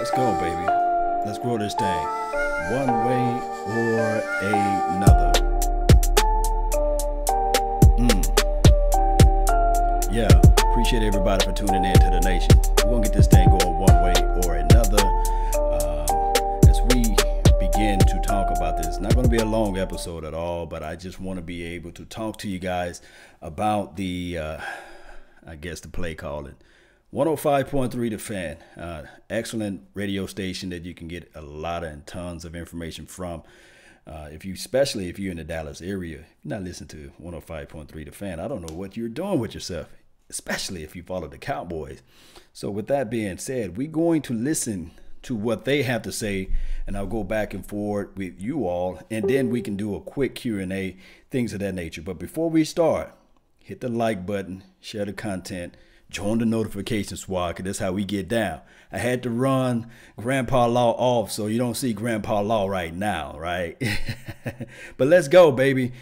Let's go, baby. Let's grow this thing one way or another. Yeah, appreciate everybody for tuning in to the nation. We're going to get this thing going one way or another. As we begin to talk about this, not going to be a long episode at all, but I just want to be able to talk to you guys about the, the play calling. 105.3 The Fan, excellent radio station that you can get a lot and tons of information from. Especially if you're in the Dallas area, if you're not listening to 105.3 The Fan, I don't know what you're doing with yourself, especially if you follow the Cowboys. So with that being said, we're going to listen to what they have to say, and I'll go back and forth with you all, and then we can do a quick Q&A, things of that nature. But before we start, hit the like button, share the content, join the notification squad, because that's how we get down. I had to run Grandpa Law off so you don't see Grandpa Law right now, right? But let's go, baby.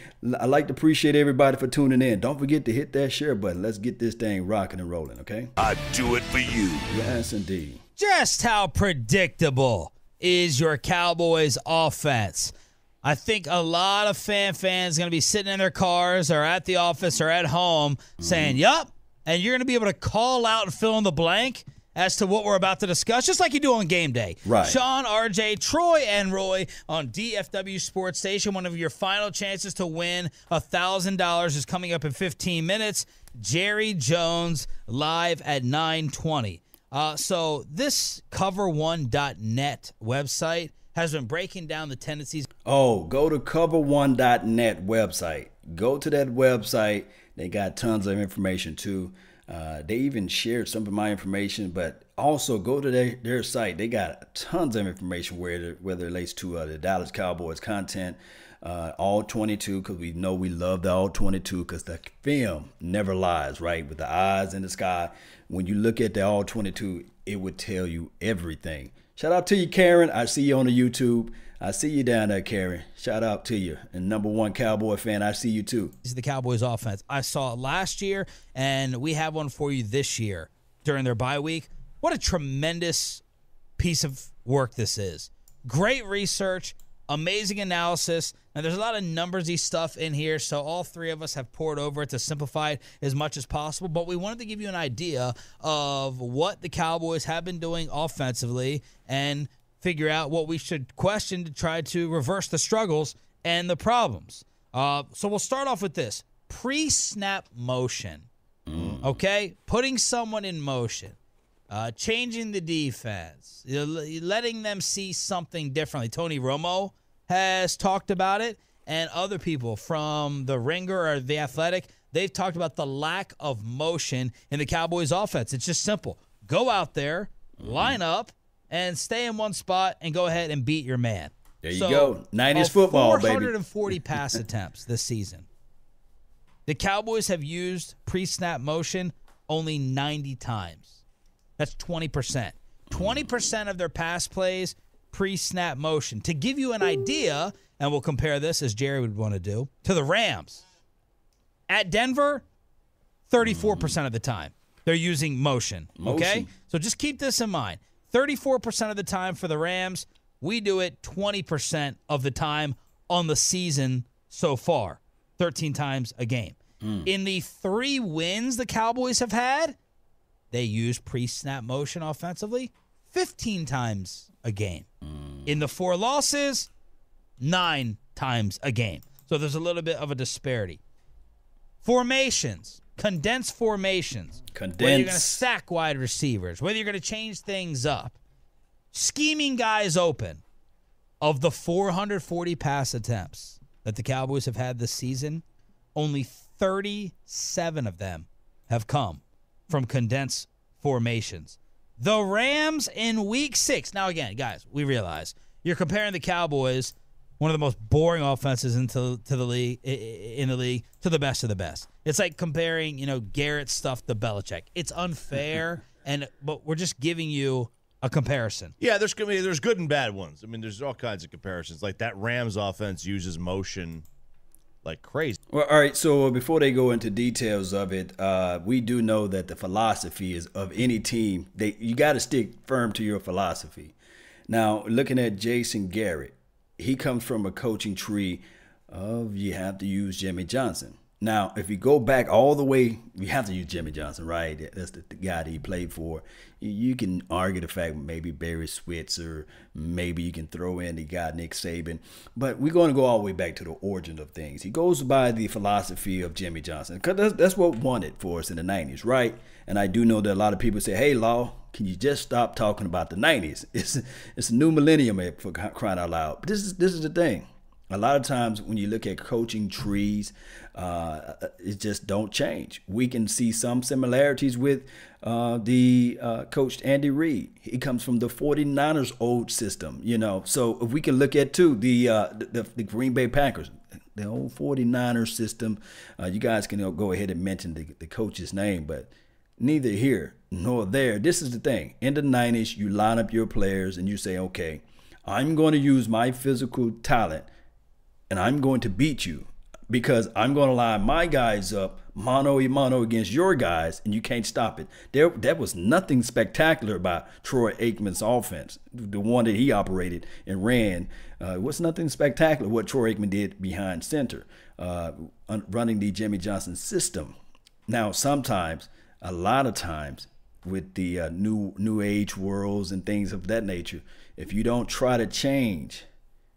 I'd like to appreciate everybody for tuning in. Don't forget to hit that share button. Let's get this thing rocking and rolling, okay? I do it for you. Yes, indeed. Just how predictable is your Cowboys offense? I think a lot of fans are going to be sitting in their cars or at the office or at home saying, yup. And you're going to be able to call out and fill in the blank as to what we're about to discuss, just like you do on game day. Right. Sean, RJ, Troy, and Roy on DFW Sports Station. One of your final chances to win $1,000 is coming up in 15 minutes. Jerry Jones live at 9:20. So this cover1.net website has been breaking down the tendencies. Oh, go to cover1.net website. Go to that website. They got tons of information too. They even shared some of my information, but also go to their site. They got tons of information whether it relates to the Dallas Cowboys content, all 22, because we know we love the all 22 because the film never lies, right? With the eyes in the sky. When you look at the all 22, it would tell you everything. Shout out to you, Karen. I see you on the YouTube. I see you down there, Karen. Shout out to you. And number one Cowboy fan, I see you too. This is the Cowboys offense. I saw it last year, and we have one for you this year during their bye week. What a tremendous piece of work this is. Great research, amazing analysis. Now, there's a lot of numbersy stuff in here, so all three of us have poured over it to simplify it as much as possible. But we wanted to give you an idea of what the Cowboys have been doing offensively and figure out what we should question to try to reverse the struggles and the problems. So we'll start off with this. Pre-snap motion, okay? Putting someone in motion, changing the defense, letting them see something differently. Tony Romo has talked about it, and other people from the Ringer or the Athletic, they've talked about the lack of motion in the Cowboys offense. It's just simple. Go out there, line up, and stay in one spot and go ahead and beat your man. There you go. 90s football, baby. 440 pass attempts this season. The Cowboys have used pre-snap motion only 90 times. That's 20%. 20% of their pass plays, pre-snap motion. To give you an idea, and we'll compare this, as Jerry would want to do, to the Rams. At Denver, 34% of the time, they're using motion. Okay? So just keep this in mind. 34% of the time for the Rams. We do it 20% of the time on the season so far. 13 times a game. In the 3 wins the Cowboys have had, they use pre-snap motion offensively 15 times a game. In the 4 losses, 9 times a game. So there's a little bit of a disparity. Formations. Condensed formations. Whether you're going to sack wide receivers, whether you're going to change things up. Scheming guys open. Of the 440 pass attempts that the Cowboys have had this season, only 37 of them have come from condensed formations. The Rams in week 6. Now, again, guys, we realize you're comparing the Cowboys, one of the most boring offenses in the league, to the best of the best. It's like comparing, Garrett stuff to Belichick. It's unfair, but we're just giving you a comparison. Yeah, there's good and bad ones. I mean, there's all kinds of comparisons. Like that Rams offense uses motion like crazy. Well, all right. So before they go into details of it, we do know that the philosophy is of any team. You got to stick firm to your philosophy. Now, looking at Jason Garrett, he comes from a coaching tree of you have to use Jimmy Johnson. Now, if you go back all the way, you have to use Jimmy Johnson, right? That's the guy that he played for. You can argue the fact maybe Barry Switzer, maybe you can throw in the guy Nick Saban. But we're going to go all the way back to the origin of things. He goes by the philosophy of Jimmy Johnson because that's what won it for us in the 90s, right? And I do know that a lot of people say, hey, Law, can you just stop talking about the 90s? It's a new millennium for crying out loud. But this is the thing. A lot of times when you look at coaching trees, it just don't change. We can see some similarities with the coach Andy Reid. He comes from the 49ers old system, So if we can look at, too, the Green Bay Packers, the old 49ers system, you guys can go ahead and mention the coach's name, but neither here nor there. This is the thing. In the 90s, you line up your players and you say, okay, I'm going to use my physical talent and I'm going to beat you because I'm going to line my guys up mano a mano against your guys, and you can't stop it. There was nothing spectacular about Troy Aikman's offense, the one that he operated and ran. It was nothing spectacular what Troy Aikman did behind center, running the Jimmy Johnson system. Now, sometimes, a lot of times, with the new age worlds and things of that nature, if you don't try to change,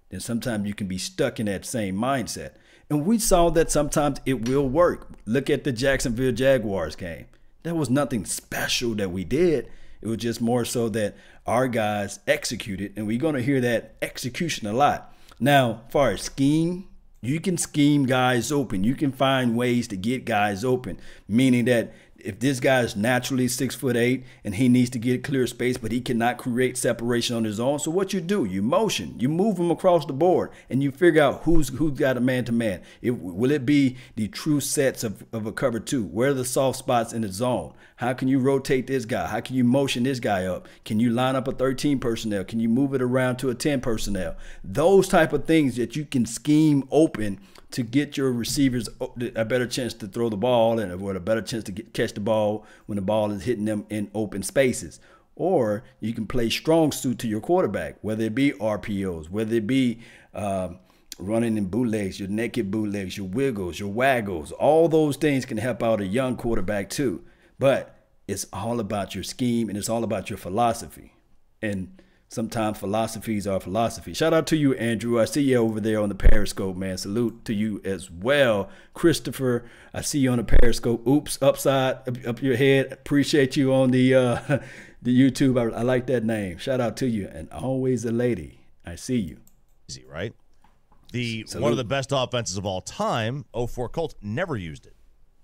then sometimes you can be stuck in that same mindset. And we saw that sometimes it will work. Look at the Jacksonville Jaguars game. There was nothing special that we did. It was just more so that our guys executed, and we're going to hear that execution a lot. Now, as far as scheme, you can scheme guys open. You can find ways to get guys open, meaning that if this guy is naturally 6'8" and he needs to get clear space, but he cannot create separation on his own, so what you do, you motion, you move him across the board, and you figure out who's got a man-to-man. Will it be the true sets of a cover two? Where are the soft spots in the zone? How can you rotate this guy? How can you motion this guy up? Can you line up a 13 personnel? Can you move it around to a 10 personnel? Those type of things that you can scheme open to get your receivers a better chance to throw the ball and a better chance to catch the ball when the ball is hitting them in open spaces. Or you can play strong suit to your quarterback, whether it be RPOs, whether it be running in bootlegs, your naked bootlegs, your wiggles, your waggles. All those things can help out a young quarterback too. But it's all about your scheme and it's all about your philosophy. And sometimes philosophies are philosophy. Shout out to you, Andrew. I see you over there on the Periscope, man. Salute to you as well. Christopher, I see you on the Periscope. Oops, upside, up your head. Appreciate you on the YouTube. I like that name. Shout out to you. And always a lady. I see you. Easy, right? One of the best offenses of all time, 04 Colts, never used it.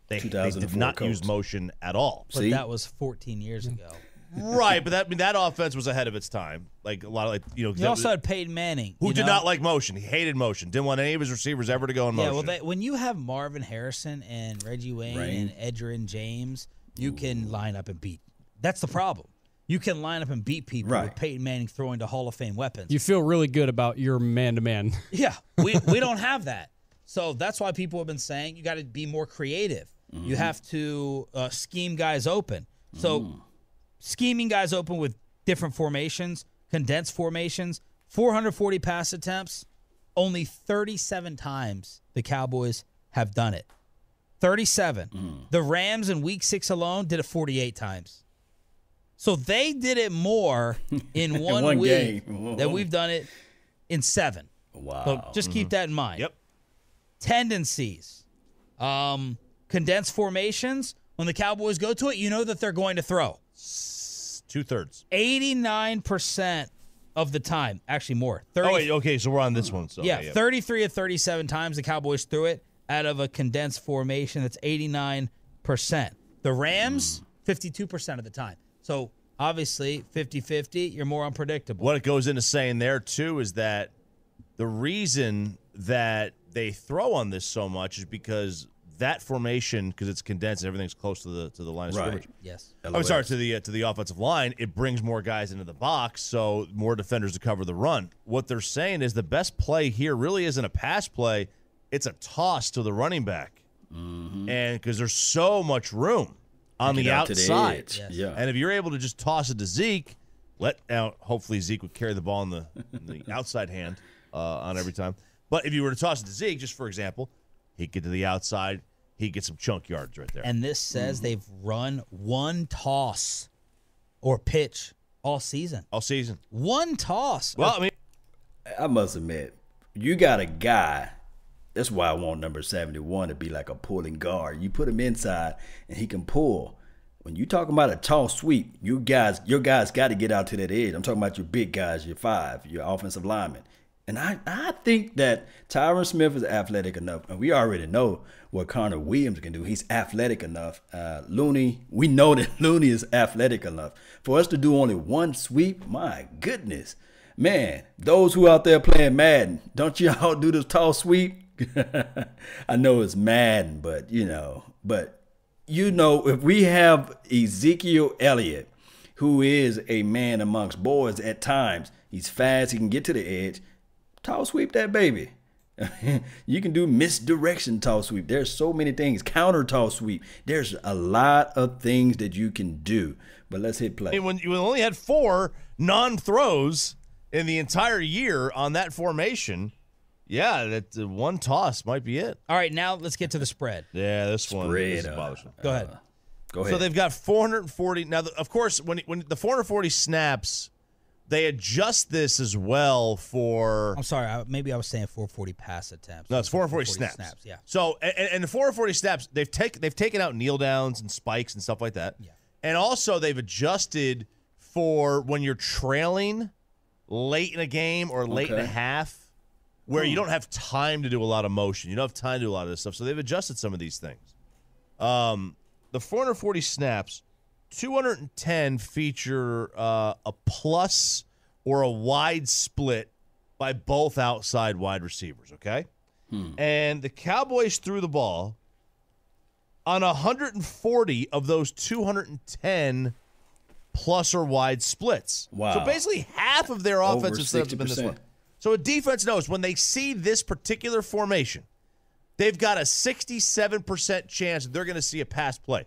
They did not Colts. Use motion at all. But that was 14 years ago. Right, but that offense was ahead of its time. Like a lot of You also had Peyton Manning, who did not like motion. He hated motion. Didn't want any of his receivers ever to go in motion. Yeah, well, when you have Marvin Harrison and Reggie Wayne and Edgerrin James, you can line up and beat. That's the problem. You can line up and beat people with Peyton Manning throwing to Hall of Fame weapons. You feel really good about your man-to-man. Yeah, we don't have that. So that's why people have been saying you got to be more creative. Mm-hmm. You have to scheme guys open. So scheming guys open with different formations, condensed formations, 440 pass attempts, only 37 times the Cowboys have done it. 37. The Rams in Week 6 alone did it 48 times. So they did it more in one week than we've done it in 7. Wow. So just keep that in mind. Yep. Tendencies. Condensed formations. When the Cowboys go to it, you know that they're going to throw. 2/3. 89% of the time. Actually more. 30, oh, wait, okay, so we're on this one. So, yeah, 33 of 37 times the Cowboys threw it out of a condensed formation. That's 89%. The Rams, 52% of the time. So, obviously, 50-50, you're more unpredictable. What it goes into saying there, too, is that the reason that they throw on this so much is because that formation, because it's condensed and everything's close to the line of scrimmage. Yes. I'm sorry, to the offensive line, it brings more guys into the box, so more defenders to cover the run. What they're saying is the best play here really isn't a pass play, it's a toss to the running back. And because there's so much room on the outside. Yes. Yeah. And if you're able to just toss it to Zeke, hopefully Zeke would carry the ball in the outside hand on every time. But if you were to toss it to Zeke, just for example, he'd get to the outside. He'd get some chunk yards right there. And this says they've run one toss or pitch all season. All season. One toss. Well, I mean, I must admit, you got a guy. That's why I want number 71 to be like a pulling guard. You put him inside, and he can pull. When you talking about a toss sweep, your guys got to get out to that edge. I'm talking about your big guys, your 5, your offensive linemen. And I think that Tyron Smith is athletic enough, and we already know what Connor Williams can do. He's athletic enough. Looney, we know that Looney is athletic enough. For us to do only one sweep, my goodness. Man, those who out there playing Madden, don't y'all do this toss sweep? I know it's Madden, but if we have Ezekiel Elliott, who is a man amongst boys at times, he's fast, he can get to the edge. Toss sweep that baby. You can do misdirection toss sweep. There's so many things. Counter toss sweep. There's a lot of things that you can do. But let's hit play. when you only had 4 non-throws in the entire year on that formation, yeah, that one toss might be it. All right, now let's get to the spread. Yeah, this one is Spread, bothersome. Go ahead. Go ahead. So they've got 440. Now, of course, when the 440 snaps, they adjust this as well for. I'm sorry, maybe I was saying 440 pass attempts. No, it's 440 snaps. Yeah. So, and the 440 snaps, they've taken out kneel downs and spikes and stuff like that. Yeah. And also, they've adjusted for when you're trailing late in a game or late in a half, where you don't have time to do a lot of motion. You don't have time to do a lot of this stuff. So they've adjusted some of these things. The 440 snaps, 210 feature a plus or a wide split by both outside wide receivers, okay? And the Cowboys threw the ball on 140 of those 210 plus or wide splits. Wow. So basically half of their offensive splits have been this 60%. one. So a defense knows when they see this particular formation, they've got a 67% chance that they're going to see a pass play.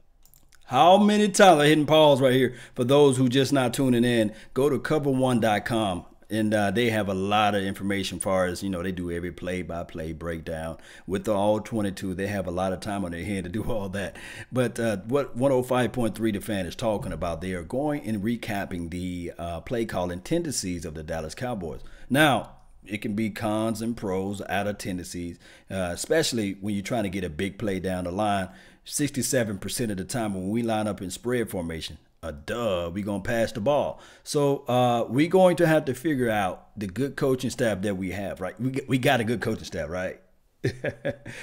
How many times, I'm hitting pause right here, for those who just not tuning in, go to cover1.com, and they have a lot of information as far as, they do every play-by-play breakdown. With the All-22, they have a lot of time on their hand to do all that. But what 105.3 The Fan is talking about, they are going and recapping the play calling tendencies of the Dallas Cowboys. Now, it can be cons and pros out of tendencies, especially when you're trying to get a big play down the line. 67% of the time when we line up in spread formation, we're going to pass the ball. So we're going to have to figure out the good coaching staff that we have, right? We got a good coaching staff, right?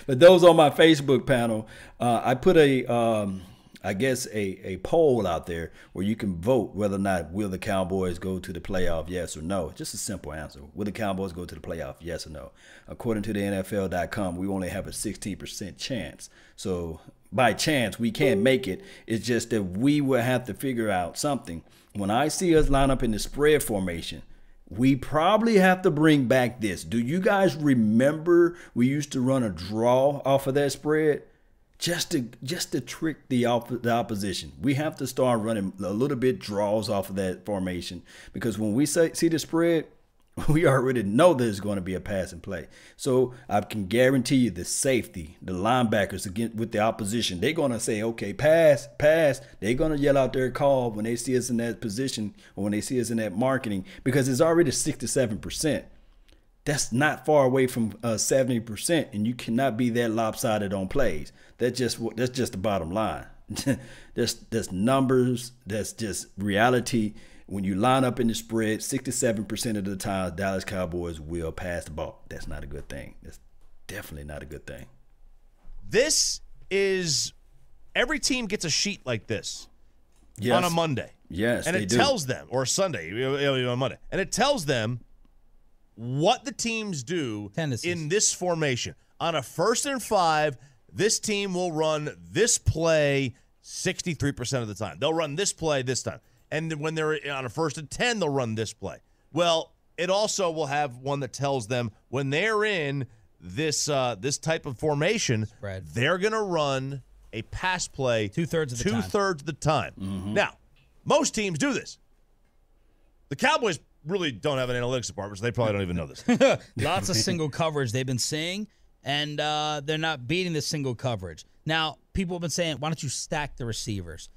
But those on my Facebook panel, I put a poll out there where you can vote whether or not will the Cowboys go to the playoff, yes or no. Just a simple answer. Will the Cowboys go to the playoff, yes or no? According to the NFL.com, we only have a 16% chance. So by chance, we can't make it. It's just that we will have to figure out something. When I see us line up in the spread formation, we probably have to bring back this. Do you guys remember we used to run a draw off of that spread? Just to trick the opposition. We have to start running a little bit draws off of that formation, because when we see the spread, we already know there's going to be a passing play. So I can guarantee you the safety, the linebackers against with the opposition, they're going to say, okay, pass. They're going to yell out their call when they see us in that position or when they see us in that marketing, because it's already 67%. That's not far away from 70%, and you cannot be that lopsided on plays. That's just the bottom line. That's numbers. That's just reality. When you line up in the spread, 67% of the time, Dallas Cowboys will pass the ball. That's not a good thing. That's definitely not a good thing. This is every team gets a sheet like this on a Monday. Yes, and it tells them, or Sunday, on Monday, and it tells them what the teams do in this formation. On a 1st and 5, this team will run this play 63% of the time. They'll run this play this time. And when they're on a 1st and 10, they'll run this play. Well, it also will have one that tells them when they're in this type of formation, they're going to run a pass play two-thirds of the time. Now, most teams do this. The Cowboys really don't have an analytics department, so they probably don't even know this. Lots of single coverage they've been seeing, and they're not beating the single coverage. Now, people have been saying, why don't you stack the receivers?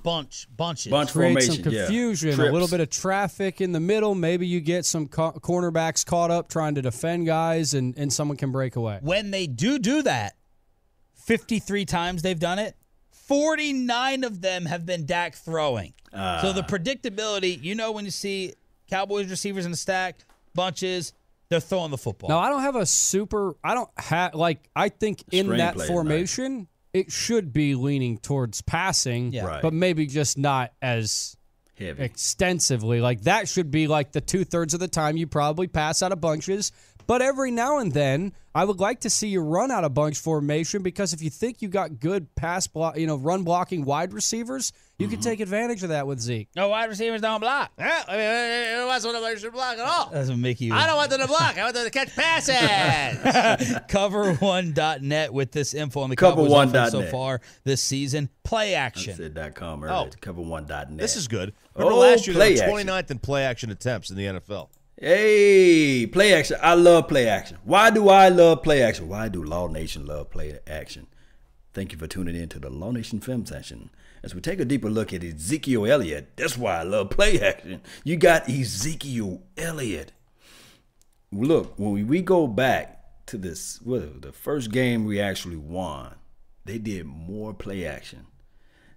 Bunches. Create formation, some confusion, a little bit of traffic in the middle. Maybe you get some cornerbacks caught up trying to defend guys, and someone can break away. When they do that, 53 times they've done it, 49 of them have been Dak throwing. So the predictability, when you see Cowboys receivers in the stack, bunches, they're throwing the football. No, I don't have I think in that formation, it should be leaning towards passing, but maybe just not as heavy extensively. Like that should be like the 2/3 of the time you probably pass out of bunches. But every now and then, I would like to see you run out of bunch formation, because if you think you got good run blocking wide receivers, you can take advantage of that with Zeke. No, wide receivers don't block. I want somebody to block at all. Doesn't make you. I don't want them to block. I want them to catch passes. Cover1.net with this info on the Cowboys offense so far this season. Play action. I said .com earlier. Cover1.net. This is good. Remember last year, they were 29th in play action attempts in the NFL. Hey, play action. I love play action. Why do I love play action? Why do Law Nation love play action? Thank you for tuning in to the Law Nation Film Session. As we take a deeper look at Ezekiel Elliott, that's why I love play action. You got Ezekiel Elliott. Look, when we go back to this, the first game we actually won, they did more play action.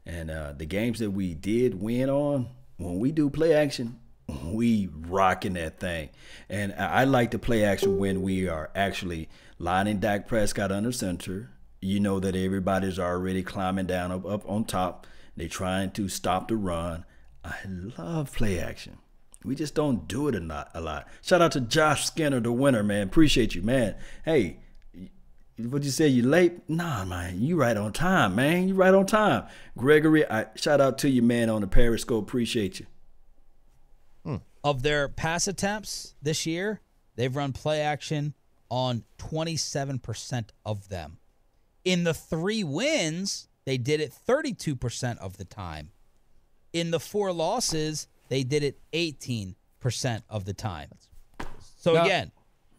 And the games that we did win on, when we do play action, we rocking that thing. And I like to play action when we are actually lining Dak Prescott under center. You know that everybody's already climbing down up on top. They're trying to stop the run. I love play action. We just don't do it a lot. Shout out to Josh Skinner, the winner, man. Appreciate you, man. Hey, what you say, you late? Nah, man, you right on time, man. You right on time. Gregory, shout out to you, man, on the Periscope. Appreciate you. Of their pass attempts this year, they've run play action on 27% of them. In the 3 wins, they did it 32% of the time. In the 4 losses, they did it 18% of the time. So again,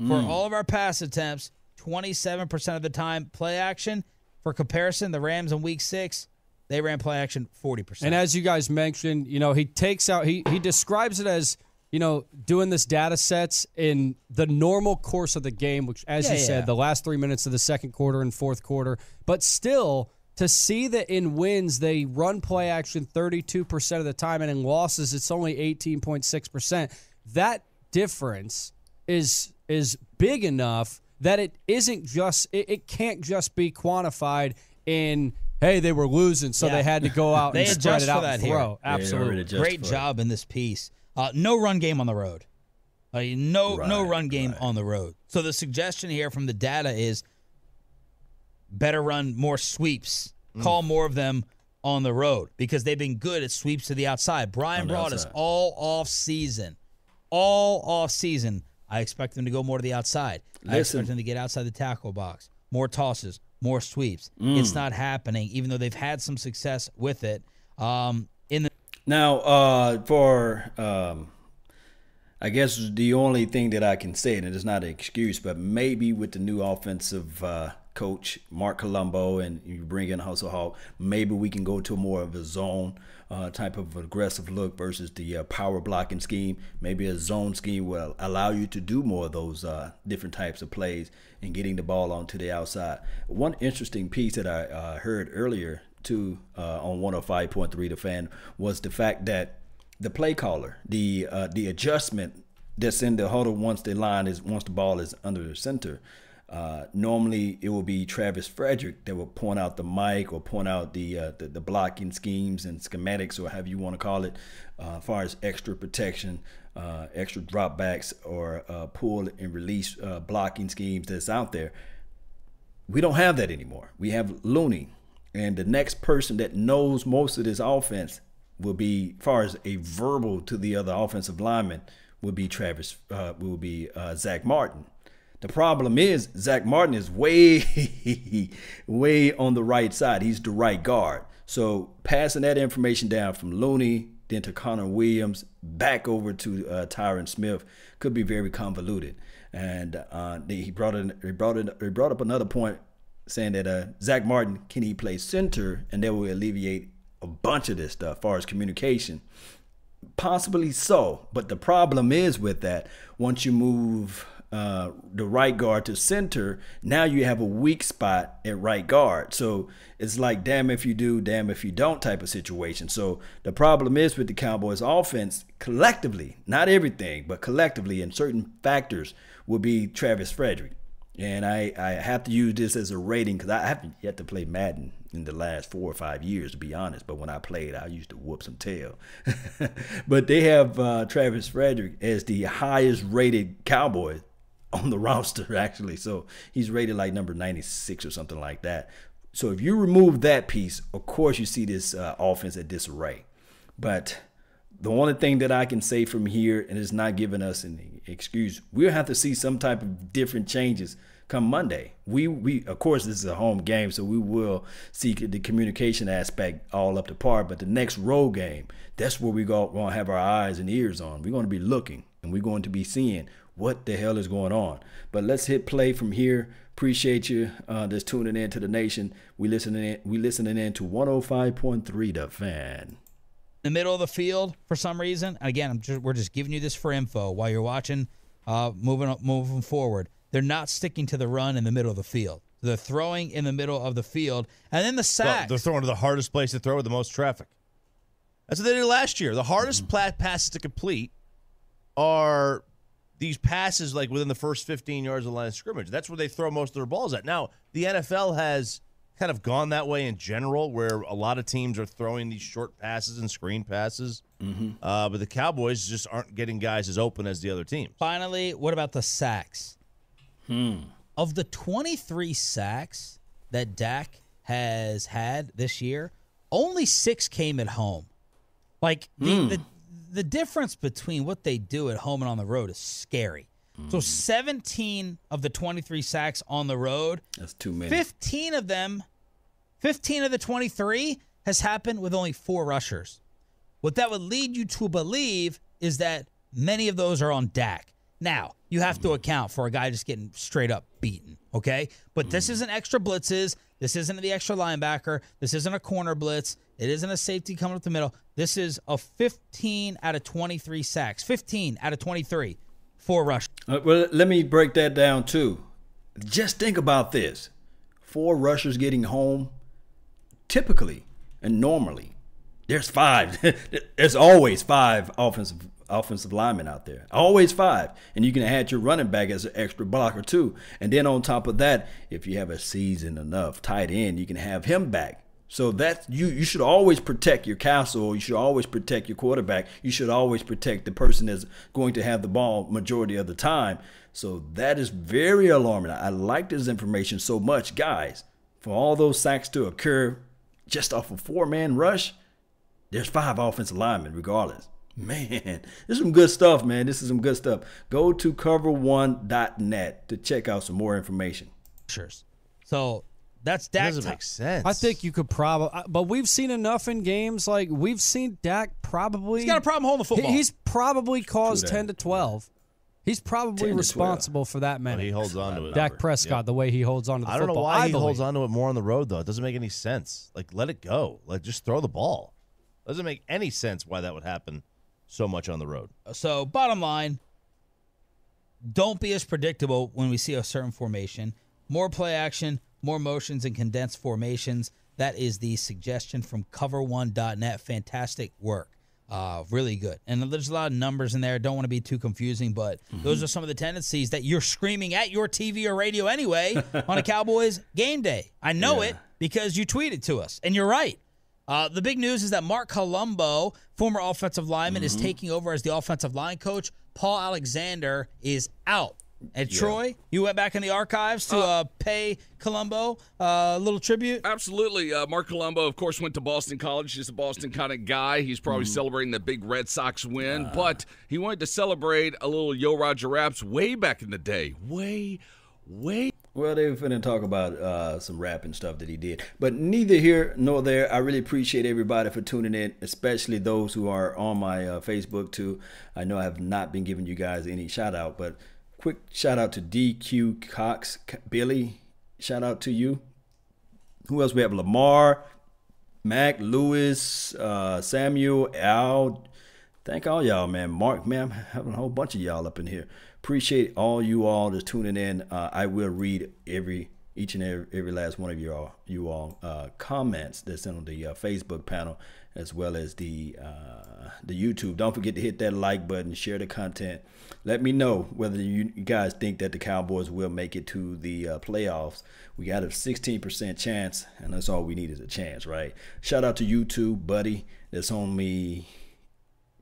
for all of our pass attempts, 27% of the time play action. For comparison, the Rams in Week 6, they ran play action 40%. And as you guys mentioned, he takes out, he describes it as, doing this data sets in the normal course of the game, which, as you said, the last 3 minutes of the second quarter and fourth quarter. But still, to see that in wins, they run play action 32% of the time, and in losses, it's only 18.6%. That difference is big enough that it isn't just, it can't just be quantified in, hey, they were losing, so they had to go out and spread it out and throw. Here. Absolutely. Great job in this piece. No run game on the road. No run game on the road. So the suggestion here from the data is better run more sweeps. Call more of them on the road, because they've been good at sweeps to the outside. Brian brought us all off season. I expect them to go more to the outside. I expect them to get outside the tackle box. More tosses, more sweeps. It's not happening, even though they've had some success with it. Now, I guess the only thing that I can say, and it's not an excuse, but maybe with the new offensive coach, Mark Colombo, and you bring in Hustle Hawk, maybe we can go to more of a zone type of aggressive look versus the power blocking scheme. Maybe a zone scheme will allow you to do more of those different types of plays and getting the ball onto the outside. One interesting piece that I heard earlier too on 105.3 The Fan was the fact that the play caller, the adjustment that's in the huddle once the ball is under the center. Normally it will be Travis Frederick that will point out the mic or point out the blocking schemes and schematics, or however you want to call it, as far as extra protection, extra dropbacks, or pull and release blocking schemes that's out there. We don't have that anymore. We have Looney, and the next person that knows most of this offense will be, as far as a verbal to the other offensive lineman, will be Zach Martin. The problem is Zach Martin is way, way on the right side. He's the right guard. So passing that information down from Looney, then to Connor Williams, back over to Tyron Smith could be very convoluted. And he brought up another point saying that Zach Martin, can he play center? And that will alleviate a bunch of this stuff as far as communication. Possibly so. But the problem is with that, once you move the right guard to center, now you have a weak spot at right guard. So it's like damn if you do, damn if you don't type of situation. So the problem is with the Cowboys offense collectively, not everything, but collectively, and certain factors will be Travis Frederick. And I have to use this as a rating because I haven't yet to play Madden in the last 4 or 5 years, to be honest. But when I played, I used to whoop some tail. But they have Travis Frederick as the highest rated Cowboy on the roster, actually. So he's rated like number 96 or something like that. So if you remove that piece, of course you see this offense at disarray. But the only thing that I can say from here, and it's not giving us an excuse, we'll have to see some type of different changes come Monday. We of course, this is a home game, so we will see the communication aspect all up to par. But the next road game, that's where we're going to have our eyes and ears on. We're going to be looking, and we're going to be seeing what the hell is going on. But let's hit play from here. Appreciate you that's tuning in to the nation. We listening in to 105.3 The Fan. The middle of the field for some reason. Again, we're just giving you this for info while you're watching. Moving forward, they're not sticking to the run in the middle of the field. They're throwing in the middle of the field, and then the sacks. They're throwing to the hardest place to throw with the most traffic. That's what they did last year. The hardest passes to complete are these passes like within the first 15 yards of the line of scrimmage. That's where they throw most of their balls at. Now, the NFL has kind of gone that way in general, where a lot of teams are throwing these short passes and screen passes. But the Cowboys just aren't getting guys as open as the other teams. Finally, what about the sacks? Of the 23 sacks that Dak has had this year, only 6 came at home. Like, the difference between what they do at home and on the road is scary. So 17 of the 23 sacks on the road. That's too many. 15 of the 23 has happened with only 4 rushers. What that would lead you to believe is that many of those are on Dak. Now, you have to account for a guy just getting straight up beaten, okay? But this isn't extra blitzes. This isn't the extra linebacker. This isn't a corner blitz. It isn't a safety coming up the middle. This is a 15 out of 23 sacks. 15 out of 23. 4 rushes. Well, let me break that down too. Just think about this. 4 rushers getting home, typically and normally, there's 5. There's always 5 offensive linemen out there. Always 5. And you can add your running back as an extra blocker too. And then on top of that, if you have a seasoned enough tight end, you can have him back. So that you should always protect your castle. You should always protect your quarterback. You should always protect the person that's going to have the ball majority of the time. So that is very alarming. I like this information so much, guys. For all those sacks to occur just off a 4-man rush, there's 5 offensive linemen regardless. Man, this is some good stuff, man. This is some good stuff. Go to cover1.net to check out some more information. So that's Dak. Doesn't make sense. I think you could probably, but we've seen enough in games. Like, we've seen Dak probably. He's got a problem holding the football. He's probably caused 10 to 12. He's probably responsible for that many. But he holds on to it. Dak Prescott, the way he holds on to the football. I don't know why he holds on to it more on the road, though. It doesn't make any sense. Like, let it go. Like, just throw the ball. Doesn't make any sense why that would happen so much on the road. So, bottom line, don't be as predictable when we see a certain formation. More play action, more motions, and condensed formations. That is the suggestion from cover1.net. Fantastic work. Really good. And there's a lot of numbers in there. Don't want to be too confusing, but those are some of the tendencies that you're screaming at your TV or radio anyway on a Cowboys game day. I know it because you tweeted to us, and you're right. The big news is that Mark Colombo, former offensive lineman, is taking over as the offensive line coach. Paul Alexander is out And Troy, you went back in the archives to pay Colombo a little tribute? Absolutely. Mark Colombo, of course, went to Boston College. He's a Boston kind of guy. He's probably celebrating the big Red Sox win. But he wanted to celebrate a little Yo Roger Raps way back in the day. Way. Well, they were finna talk about some rapping stuff that he did. But neither here nor there. I really appreciate everybody for tuning in, especially those who are on my Facebook, too. I know I have not been giving you guys any shout-out, but quick shout-out to DQ Cox, Billy. Shout-out to you. Who else we have? Lamar, Mac, Lewis, Samuel, Al. Thank all y'all, man. Mark, man, I'm having a whole bunch of y'all up in here. Appreciate all you all that's tuning in. I will read each and every last one of you all comments that's on the Facebook panel, as well as the YouTube. Don't forget to hit that like button, share the content. Let me know whether you guys think that the Cowboys will make it to the playoffs. We got a 16% chance, and that's all we need is a chance, right? Shout out to YouTube, buddy, that's on me.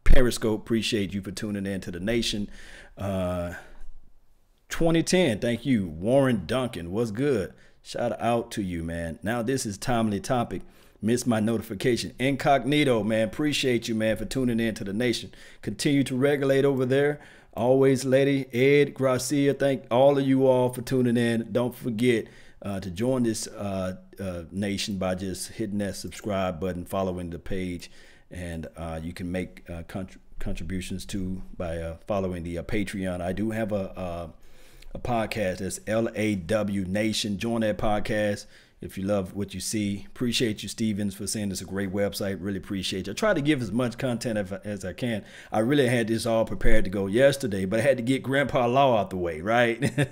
Periscope, appreciate you for tuning in to the nation. 2010, thank you. Warren Duncan, what's good? Shout out to you, man. Now this is timely topic. Missed my notification. Incognito, man. Appreciate you, man, for tuning in to the nation. Continue to regulate over there. Always, lady. Ed Gracia, thank all of you all for tuning in. Don't forget to join this nation by just hitting that subscribe button, following the page. And you can make contributions too by following the Patreon. I do have a podcast that's LAW Nation. Join that podcast if you love what you see. Appreciate you, Stevens, for saying it's a great website. Really appreciate you. I try to give as much content as I can. I really had this all prepared to go yesterday, but I had to get Grandpa Law out the way, right?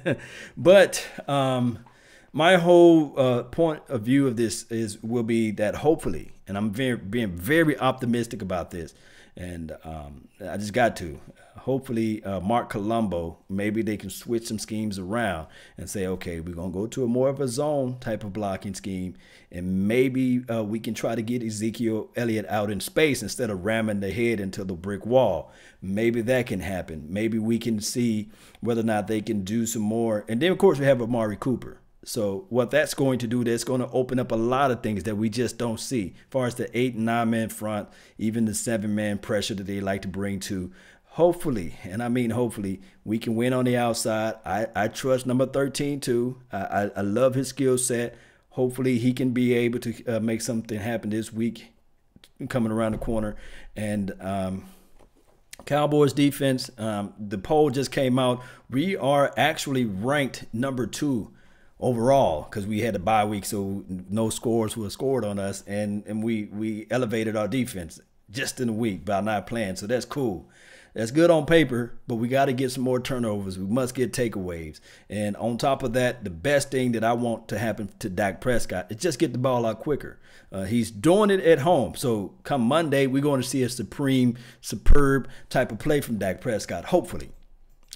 But my whole point of view of this will be that hopefully, and I'm being very optimistic about this, and I just got to. Hopefully, Mark Colombo, maybe they can switch some schemes around and say, okay, we're going to go to a more of a zone type of blocking scheme, and maybe we can try to get Ezekiel Elliott out in space instead of ramming the head into the brick wall. Maybe that can happen. Maybe we can see whether or not they can do some more. And then, of course, we have Amari Cooper. So what that's going to do, that's going to open up a lot of things that we just don't see. As far as the 8 and 9 man front, even the 7-man pressure that they like to bring to. Hopefully, and I mean hopefully, we can win on the outside. I trust number 13 too. I love his skill set. Hopefully he can be able to make something happen this week coming around the corner. And Cowboys defense, the poll just came out. We are actually ranked number 2 overall because we had a bye week, so no scores were scored on us, and we elevated our defense just in a week by not playing. So that's cool. That's good on paper, but we got to get some more turnovers. We must get takeaways. And on top of that, the best thing that I want to happen to Dak Prescott is just get the ball out quicker. He's doing it at home. So come Monday, we're going to see a superb type of play from Dak Prescott, hopefully.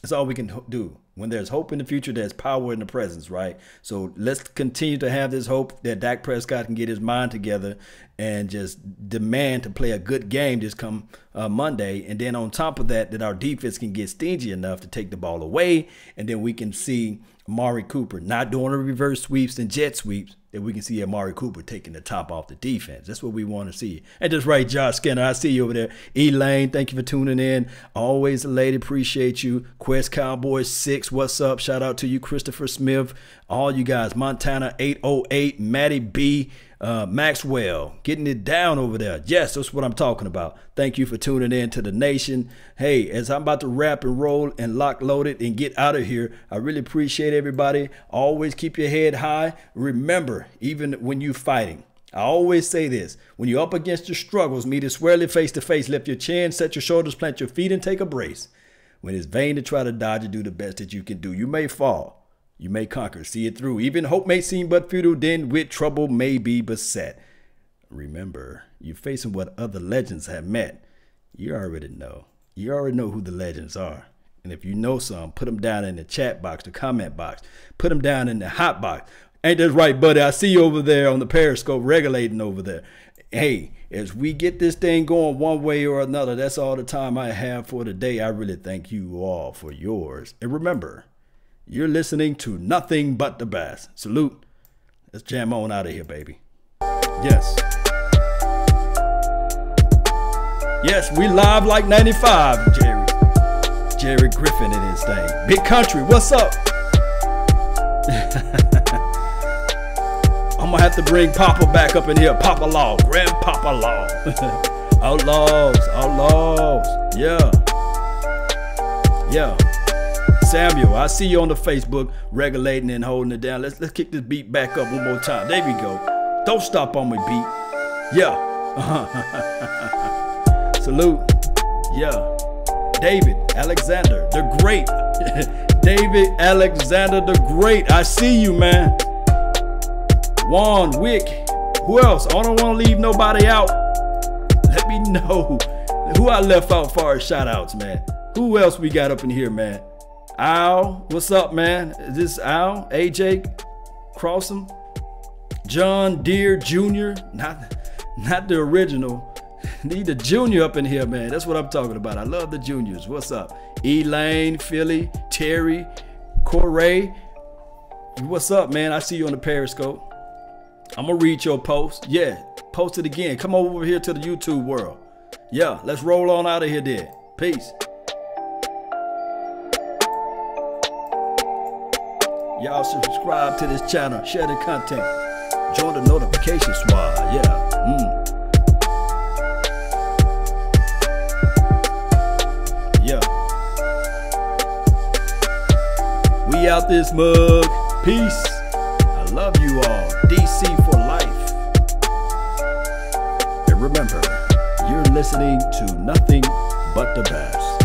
That's all we can do. When there's hope in the future, there's power in the presence, right? So let's continue to have this hope that Dak Prescott can get his mind together and just demand to play a good game this come Monday. And then on top of that, that our defense can get stingy enough to take the ball away. And then we can see Amari Cooper not doing the reverse sweeps and jet sweeps, that we can see Amari Cooper taking the top off the defense. That's what we want to see. And just right, Josh Skinner, I see you over there. Elaine, thank you for tuning in. Always a lady, appreciate you. Quest Cowboys 6, what's up? Shout out to you, Christopher Smith. All you guys, Montana 808, Matty B, Maxwell, getting it down over there. Yes, that's what I'm talking about. Thank you for tuning in to the nation. Hey, as I'm about to wrap and roll and lock loaded and get out of here, I really appreciate everybody. Always keep your head high. Remember, even when you're fighting, I always say this, when you're up against your struggles, meet it squarely face to face, lift your chin, set your shoulders, plant your feet, and take a brace. When it's vain to try to dodge or do the best that you can do, you may fall. You may conquer, see it through. Even hope may seem but futile, then with trouble may be beset. Remember, you're facing what other legends have met. You already know. You already know who the legends are. And if you know some, put them down in the chat box, the comment box. Put them down in the hot box. Ain't that right, buddy? I see you over there on the Periscope regulating over there. Hey, as we get this thing going one way or another, that's all the time I have for today. I really thank you all for yours. And remember, You're listening to nothing but the best. Salute. Let's jam on out of here, baby. Yes. Yes, we live like 95, Jerry Griffin in his thing. Big Country, what's up? I'm gonna have to bring Papa back up in here. Papa Law, Grandpapa Law. Outlaws. Yeah. Samuel, I see you on the Facebook regulating and holding it down. Let's kick this beat back up one more time. There we go. Don't stop on me, beat. Yeah. Salute. Yeah. David Alexander the Great. David Alexander the Great. I see you, man. Juan Wick. Who else? I don't want to leave nobody out. Let me know who I left out for our shout outs, man. Who else we got up in here, man? Al, what's up, man? Is this Al? AJ Crossham? John Deere Jr. Not the original. Need the junior up in here, man. That's what I'm talking about. I love the juniors. What's up? Elaine, Philly, Terry, Corey. What's up, man? I see you on the Periscope. I'm going to read your post. Yeah, post it again. Come over here to the YouTube world. Yeah, let's roll on out of here then. Peace. Y'all subscribe to this channel. Share the content. Join the notification squad. Yeah. Yeah. We out this mug. Peace. I love you all. DC for life. And remember, you're listening to nothing but the best.